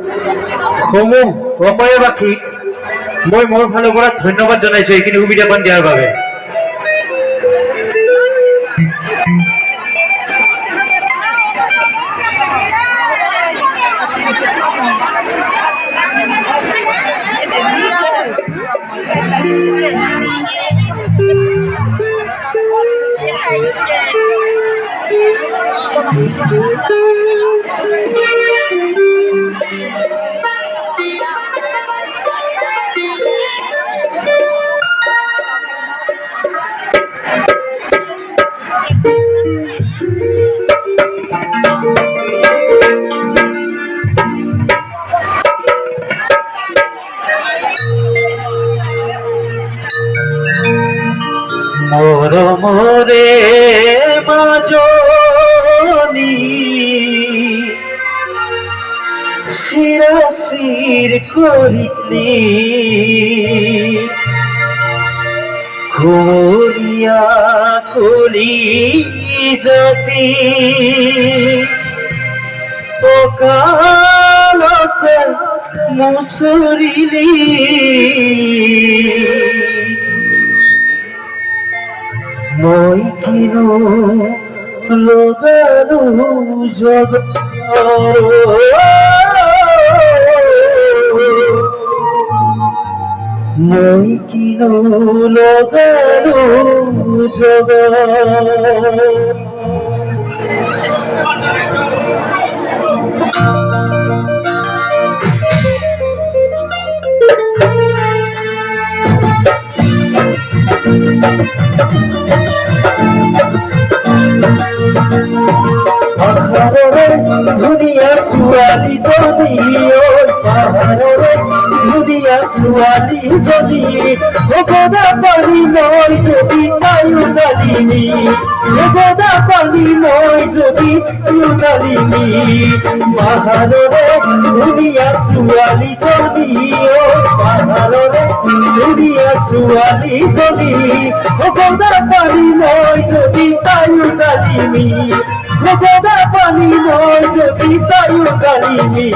সমূহ অসমীয়াবাসীক মই মোৰ ফালৰ পৰা ধন্যবাদ জনাইছো এইখিনি সুবিধাকণ দিয়াৰ বাবে। মৰমৰে মাজনী শিৰাশিৰ কৰিলি ঘূৰিয়া কলি যদি অকালতে মুচৰিলি মই কিনো লগালো জগত মই কিনো লগালো জগত পাহাড়রে ধুনিয়া ছোৱালী জনী পাহাড়রে ধুনিয়া ছোৱালী জনী ভগদা পানী মই যদি তায়ো ডালিনী ভগদা পানী মই যদি তায়ো ডালিনী পাহাড়রে ধুনিয়া ছোৱালী জনী পাহাড়রে ধুনিয়া ছোৱালী জনী ভগদা পানী মই যদি তায়ো ডালিনী ভগদা পানী মই যদি তায়ো ডালিনী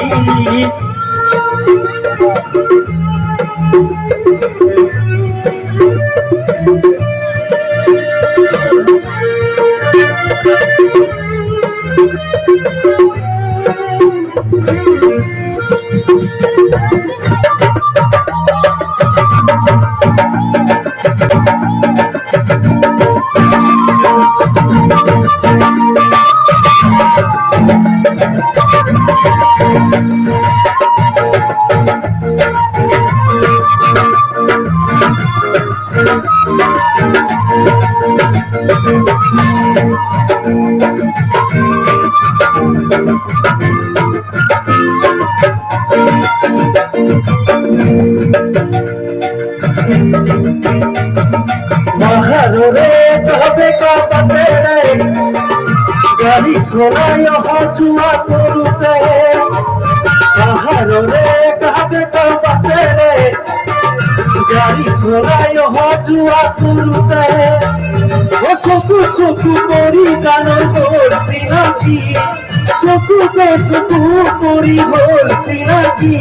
পাহাড়রে তবে কাপাতে গাড়ি চলাই অহা যোৱা কৰোঁতে পাহাড়রে তবে কাপাতে গাড়ি চলাই অহা যোৱা কৰোঁতে চকু চকু কৰি জানো হ'ল চিনাকি চকুতে চকু কৰি হ'ল চিনাকি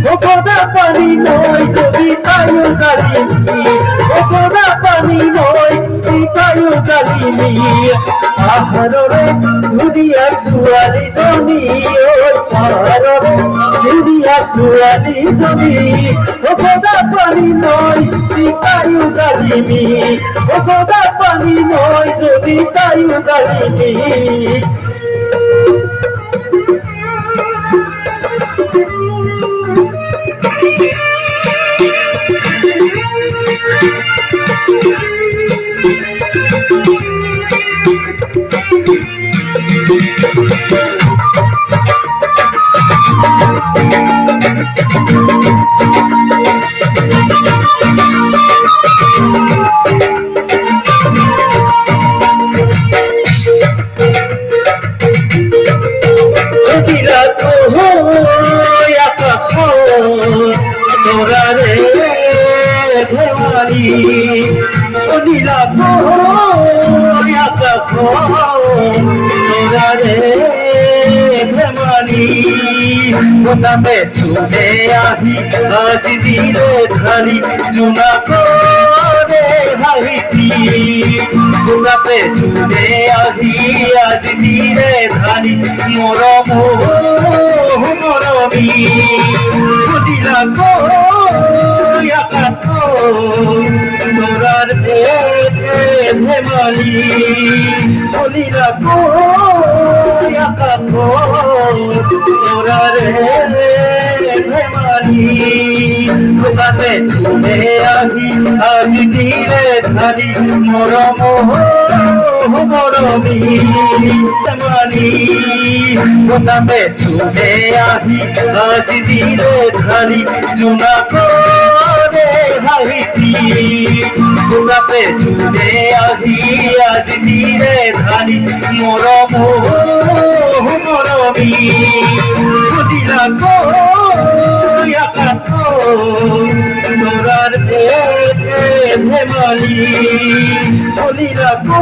ভগদা পানী মই যদি তায়ো ডালিনী ভগদা পানী মই তায়ো ডালিনী পাহাড়রে ধুনিয়া ছোৱালী জনী পাহাড়রে ধুনিয়া ছোৱালী জনী ভগদা পানী মই যদি তায়ো ডালিনী ভগদা পানী মই যদি তায়ো ডালিনী গোলাপে চুলে আহি আজ দিলে ধারি চুনা করে হাইতি গোলাপে চুলে আহি আজ দিলে ধারি মরম মরমি বুঝিলা গো তোরার ধেমালি বলিলা গো তোরার ধেমালি গোলাপে চুলে আহি আজ দিলে ধারি মরম মরমি ধেমালি গোলাপে চুলে আহি আজ দিলে ধারি চুনা করে হাইতি গোলাপে চুলে আহি আজ দিলে ধারি মরম মরমি বুঝিলা গো তোরার ধেমালি বলিলা গো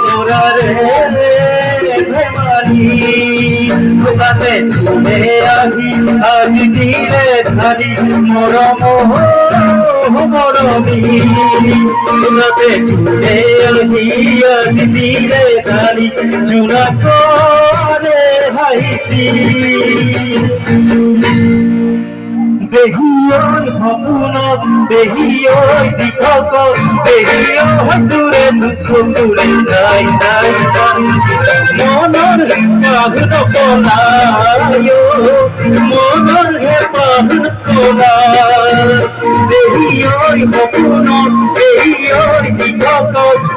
তোরার ধেমালি গোলাপে চুলে আহি আজ দিলে ধারি মরম মরমি গোলাপে চুলে আহি আজ দিলে ধারি চুনা করে হাইতি দেহিয়ই সপোনত দেহিয়ই দিঠক দেহিয়ই দূৰে চকুৰে চাই চাই চাই মনৰ হেঁপাহ নপলায় মনৰ হেঁপাহ নপলায় দেহিয়ই সপোনত দেহিয়ই দিঠক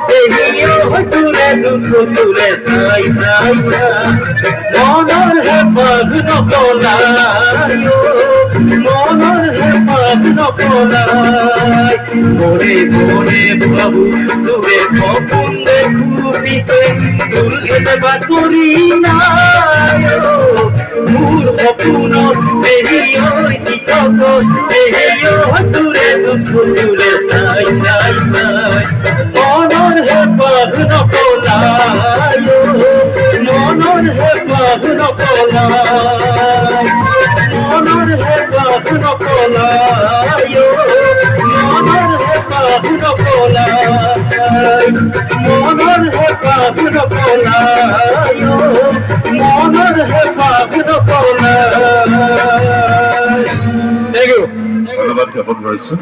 দেহিয়ই দূৰে চকুৰে চাই চাই চাই মনৰ হেঁপাহ নপলায় মনৰ হেঁপাহ নপলায় মনে মনে ভাবো তোরে সপোন দেখো পিছে তোর এসে বাতৰি নাই মোৰ সপোনত দেহিয়ই দিঠক দেহিয়ই দূৰে চকুৰে চাই চাই চাই মনৰ হেঁপাহ নপলায় মনৰ হেঁপাহ নপলায় মনৰ হেঁপাহ নপলায় মনৰ হেঁপাহ নপলায় মনৰ হেঁপাহ নপলায় মনৰ হেঁপাহ নপলায়। Thank you. ধন্যবাদ জ্ঞাপন কৰিছোঁ।